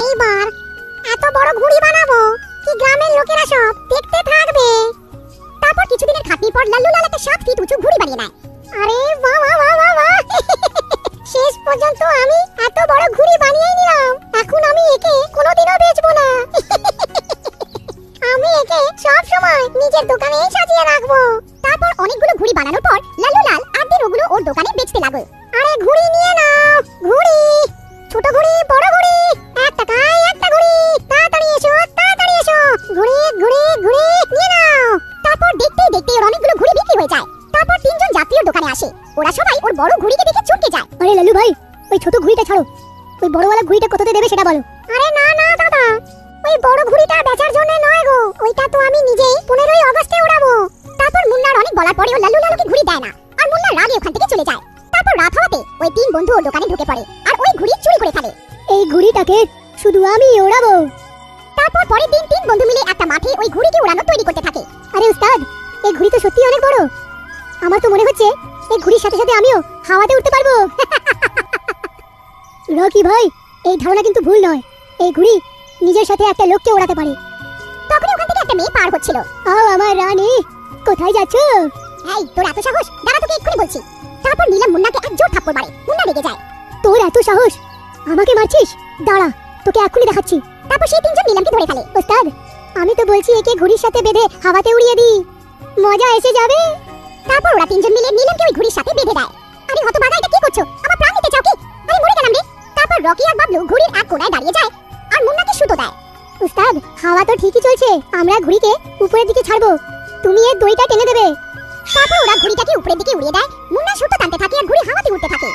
এইবার এত বড় ঘুড়ি বানাবো কি গ্রামের লোকেরা সব দেখতে থাকবে। তারপর কিছুদিনের খাটনির পর লাল্লু লাল একটা 7 ফিট উঁচু ঘুড়ি বানিয়ে নেয়। আরে বাহ বাহ বাহ বাহ বাহ, শেষ পর্যন্ত আমি এত বড় ঘুড়ি বানিয়ে নিলাম। এখন আমি একে কোনোদিনও বেচবো না। আমি একে সব সময় নিজের দোকানেই সাজিয়ে রাখবো। তারপর অনেকগুলো ঘুড়ি বানানোর পর লাল্লু লাল একদিন ওগুলো ওর দোকানে বেচতে লাগলো। আরে ঘুড়ি নিয়ে নাও, ঘুড়ি, ছোট ঘুড়ি, বড় ঘুড়ি, 1 টাকায় একটা ঘুড়ি, তাড়াতাড়ি এসো, তাড়াতাড়ি এসো, ঘুড়ি ঘুড়ি ঘুড়ি নিয়ে নাও। তারপর দেখতে দেখতে ওর অনেকগুলো ঘুড়ি বিক্রি হয়ে যায়। তারপর 3 জন যাত্রী ওর দোকানে আসে। ওরা সবাই ওর বড় ঘুড়িকে দেখে চমকে যায়। আরে লাল্লু ভাই, ওই ছোট ঘুড়িটা ছাড়ো, ওই বড়ওয়ালা ঘুড়িটা কততে দেবে সেটা বলো। আরে না না দাদা, ওই বড় ঘুড়িটা বেচার জন্য নয় গো, ওইটা তো আমি নিজেই 15ই আগস্টে উড়াবো। তারপর মুন্নার অনেক বলার পরেও লাল্লু লালুকে ঘুড়ি দেয় না, আর মুন্না রাগে ওখান থেকে চলে যায়। তারপর রাত হওয়াতে ওই 3 বন্ধু ওর দোকানে ঢুকে পড়ে আর ওই ঘুড়ি চুরি করে ফেলে। এই ঘুড়িটাকে শুধু আমি ওড়াবো। তারপর পরের দিন 3 বন্ধু মিলে একটা মাঠে ওই ঘুড়িকে উড়ানো তৈরি করতে থাকে। আরে উস্তাদ, এই ঘুড়ি তো সত্যি অনেক বড়। আমার তো মনে হচ্ছে এই ঘুড়ির সাথে সাথে আমিও হাওয়াতে উঠতে পারবো। রকি ভাই, এই ধারণা কিন্তু ভুল নয়। এই ঘুড়ি নিজের সাথে একটা লোককে ওড়াতে পারে। তখন ওখান থেকে একটা মেয়ে পার হচ্ছিল। আও আমার রানী, কোথায় যাচ্ছো? এই তোর এত সাহস, দাঁড়া তোকে এক্ষুনি বলছি। তারপর নীলম মুন্নাকে এক জোর থাপ্পড় মারে। মুন্না রেগে যায়। তোর এত সাহস, আমাকে মারছিস? দাঁড়া, তোকে এক্ষুনি দেখাচ্ছি। তারপর সেই 3 জন নীলমকে ধরে ফেলে। ওস্তাদ, আমি তো বলছি একে ঘুড়ির সাথে বেঁধে হাওয়াতে উড়িয়ে দিই, মজা এসে যাবে। তারপর ওরা 3 জন মিলে নীলমকে ওই ঘুড়ির সাথে বেঁধে দেয়। আরে হতভাগা, এটা কি করছো? আমার প্রাণ নিতে চাও কি? আরে মরে গেলাম রে। তারপর রকি আর বাবলু ঘুড়ির এক কোণায় দাঁড়িয়ে যায় আর মুন্নাকে সুতো দেয়। উস্তাদ, হাওয়া তো ঠিকই চলছে, আমরা ঘুড়িকে উপরের দিকে ছাড়বো, তুমি এর দড়িটা টেনে দেবে। তারপর ওরা ঘুড়িটাকে উপরের দিকে উড়িয়ে দেয়। মুন্না সুতো টানতে থাকে আর ঘুড়ি হাওয়াতে উঠতে থাকে।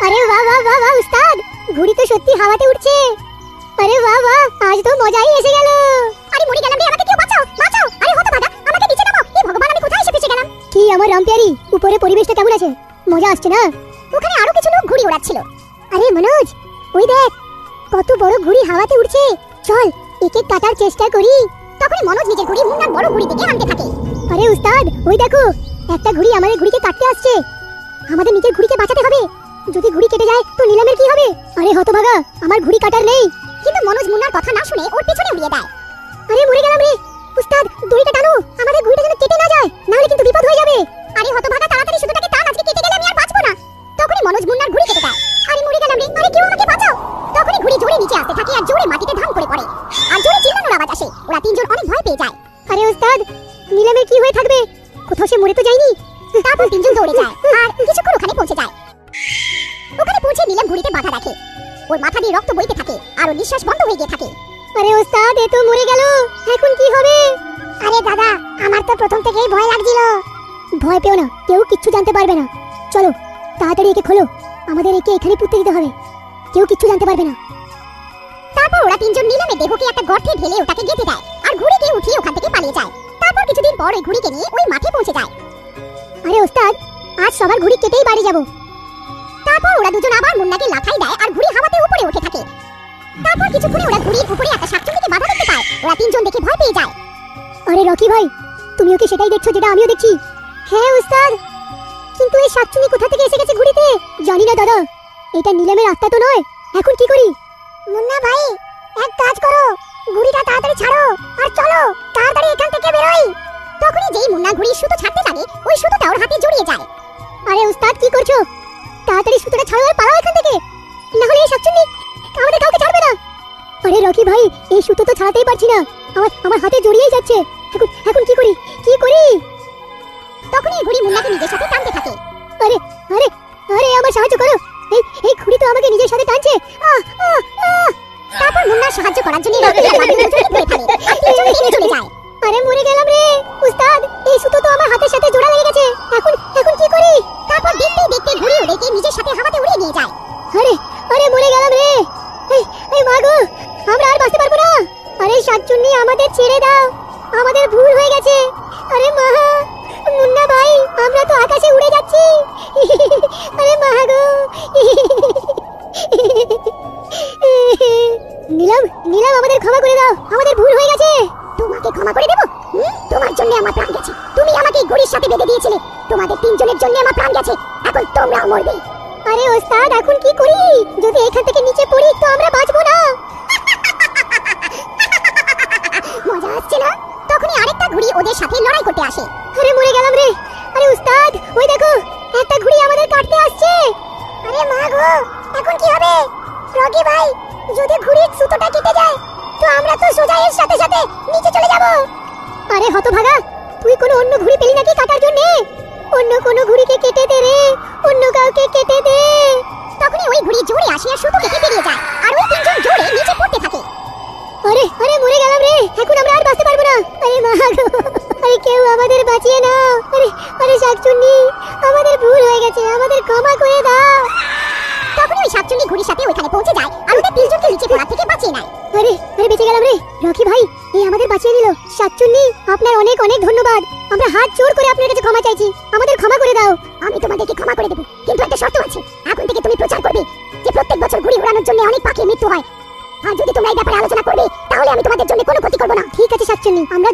আরে বাহ বাহ বাহ বাহ উস্তাদ, ঘুড়ি তো সত্যি হাওয়াতে উঠছে। আরে বাহ বাহ, আজ তো মজাই এসে গেল। আরে মরে গেলাম রে, আমাকে কেউ বাঁচাও, বাঁচাও। আরে হতভাগা, আমাকে নিচে নামাও। হে ভগবান, আমি কোথায় এসে ফেসে গেলাম? কি আমার রামপিয়ারি, উপরে পরিবেশটা কেমন আছে? মজা আসছে না? ওখানে আরো কিছু লোক ঘুড়ি ওড়াচ্ছিল। আরে মনোজ, ওই দেখ কত বড় ঘুড়ি হাওয়াতে উঠছে, চল একে কাটার চেষ্টা করি। তখনই মনোজ নিজের ঘুড়ি মুন্নার বড় ঘুড়ি দিকে আনতে থাকে। আরে উস্তাদ, ওই দেখো একটা ঘুড়ি আমাদের ঘুড়িকে কাটতে আসছে। আমাদের নিজের ঘুড়িকে বাঁচাতে হবে, যদি ঘুড়ি কেটে যায় তো নীলমের কি হবে? আরে হতভাগা, আমার ঘুড়ি কাটার নেই। কিন্তু মনোজ মুন্নার কথা না শুনে ওর পেছনে উড়িয়ে দেয়। আরে মরে গেলাম রে। উস্তাদ, দড়িটা টানো, আমাদের ঘুড়িটা যেন কেটে না যায়, না হলে কিন্তু বিপদ হয়ে যাবে। আরে হতভাগা, তাড়াতাড়ি সুতোটাকে টান, আজকে কেটে গেলে আমি আর বাঁচবো না। তখনই মনোজ মুন্নার ঘুড়ি কেটে দেয়। আরে মরে গেলাম রে, আরে কেউ আমাকে বাঁচাও। তখনই ঘুড়ি জোরে নিচে আসতে থাকে আর জোরে মাটিতে ধান করে পড়ে আর জোরে চিল্লানোর আওয়াজ আসে। ওরা 3 জন অনেক ভয় পেয়ে যায়। আরে উস্তাদ, নীলমের কি হয়ে থাকবে? কোথাও সে মরে তো যায়নি? তারপর 3 জন দৌড়ে যায় আর কিছুক্ষণ ওখানে পৌঁছে যায়। ওখানে পৌঁছে নীলম ঘুড়িতে বাধা রাখে। ওর মাথা দিয়ে রক্ত বইতে থাকে আর ওর নিঃশ্বাস বন্ধ হয়ে গিয়ে থাকে। আরে ওস্তাদ, এ তো মরে গেল, এখন কি হবে? আরে দাদা, আমার তো প্রথম থেকেই ভয় লাগছিল। ভয় পেও না, কেউ কিচ্ছু জানতে পারবে না। চলো তাড়াতাড়ি একে খোলো, আমাদের একে এখানে পুঁতে দিতে হবে, কেউ কিচ্ছু জানতে পারবে না। তারপর ওরা 3 জন নীলমের দেহকে একটা গর্তে ঢেলে ওটাকে গেঁথে দেয় আর ঘুড়িকে উঠিয়ে ওখান থেকে পালিয়ে যায়। তারপর কিছুদিন পর ওই ঘুড়িকে নিয়ে ওই মাঠে পৌঁছে যায়। আরে ওস্তাদ, আজ সবার ঘুড়ি কেটেই বাড়ি যাব। তারপর ওরা 2 জন আবার মুন্নাকে লাফাই দেয় আর ঘুড়ি হাওয়াতে উপরে উঠে থাকে। তারপর কিছুক্ষণে ওরা ঘুড়ির উপরে একটা শাকচুন্নিকে বাধা দেখতে পায়। ওরা 3 জন দেখে ভয় পেয়ে যায়। আরে রকি ভাই, তুমিও কি সেটাই দেখছো যেটা আমিও দেখছি? হ্যাঁ উস্তাদ, কিন্তু এই শাকচুন্নি কোথা থেকে এসে গেছে ঘুড়িতে? জানি না দাদা, এটা নীলমের আত্মা তো নয়। এখন কি করি? মুন্না ভাই, এক কাজ করো, ঘুড়িটা তাড়াতাড়ি ছাড়ো আর চলো তাড়াতাড়ি এখান থেকে বেরোই। তখনই যেই মুন্না ঘুড়ির সুতো ছাড়তে লাগে, ওই সুতোটা ওর হাতে জড়িয়ে যায়। আরে উস্তাদ, কি করছো? তাড়াতাড়ি সুতোটা ছাড়ো আর পালাও এখান থেকে, না হলে এই শাকচুন্নি আমাদের কাউকে ছাড়বে না। আরে রকি ভাই, এই সুতো তো ছাড়াতেই পারছি না, আমার হাতে জড়িয়েই যাচ্ছে। এখন কি করি, কি করি? তখনই ঘুড়ি মুন্নাকে নিজের সাথে টানতে থাকে। আরে আরে আরে, আমার সাহায্য করো, এই ঘুড়ি তো আমাকে নিজের সাথে টানছে। তারপর মুন্নার সাহায্য করার জন্য রকি আর বাবলু দুজনে ধরে ফেলে আর 3 জন টেনে চলে যায়। আরে মরে গেলাম রে। উস্তাদ, এই সুতো তো আমার হাতের সাথে জোড়া লেগে গেছে, এখন কি করি? তারপর দেখতে দেখতে ঘুড়ি ওদেরকে নিজের সাথে হাওয়াতে উড়িয়ে নিয়ে যায়। আরে আরে, মরে গেলাম রে। এই মা গো, আমরা আর বাঁচতে পারবো না। আরে শাকচুন্নি, আমাদের ছেড়ে দাও, আমাদের ভুল হয়ে গেছে। আরে মা, মুন্না ভাই, আমরা তো আকাশে উড়ে যাচ্ছি। আরে মা গো। নীলম, আমাদের ক্ষমা করে দাও, আমাদের ভুল হয়ে গেছে। তোমাকে ক্ষমা করে দেব? তোমার জন্য আমার প্রাণ গেছে, তুমি আমাকে ঘুড়ির সাথে বেঁধে দিয়েছিলে। তোমাদের 3 জনের জন্য আমার প্রাণ গেছে, এখন তোমরাও মরবে। আরে ওস্তাদ, এখন কি করি? যদি এখান থেকে নিচে পড়ি তো আমরা বাঁচবো না। আসে। আরে মরে গেলাম রে। আরে উস্তাদ, ওই দেখো একটা ঘুড়ি আমাদের কাটতে আসছে। আরে মা গো, এখন কি হবে? রকি ভাই, যদি ঘুড়ির সুতোটা কেটে যায় তো আমরা তো সোজা এর সাথে সাথে নিচে চলে যাব। আরে হতভাগা, তুই কোনো অন্য ঘুড়ি পেলি নাকি কাটার জন্য? অন্য কোনো ঘুড়িকে কেটে দে রে, অন্য কাউকে কেটে দে। তখনই ওই ঘুড়ি জোরে আসে আর সুতো কেটে বেরিয়ে যায়, আর ওই তিনজন জোরে নিচে পড়তে থাকে। আরে আরে মরে গেলাম রে, এখন আমরা আর বাঁচতে পারবো না। আরে মা গো, আরে কেউ আমাদের বাঁচিয়ে নাও। আরে আরে শাকচুন্নি, আমাদের ভুল হয়ে গেছে, আমাদের ক্ষমা করে দাও। তখনই ওই শাকচুন্নি ঘুড়ির সাথে ওইখানে পৌঁছে যায় আর ওদের তিনজনকে নিচে পড়া থেকে বাঁচিয়ে নেয়। আরে আরে বেঁচে গেলাম রে। রকি ভাই, এই আমাদের বাঁচিয়ে দিল। শাকচুন্নি, আপনার অনেক অনেক ধন্যবাদ। আমরা হাত জোড় করে আপনার কাছে ক্ষমা চাইছি, আমাদের ক্ষমা করে দাও। আমি তোমাদেরকে ক্ষমা করে দেব, কিন্তু একটা শর্ত আছে। এখন থেকে তুমি প্রচার করবে যে প্রত্যেক বছর ঘুড়ি উড়ানোর জন্য অনেক পাখির মৃত্যু হয়। আর যদি তোমরা এই ব্যাপারে আলোচনা করবে তাহলে আমি তোমাদের জন্য কোনো ক্ষতি করব না। ঠিক আছে শাকচুন্নি, আমরা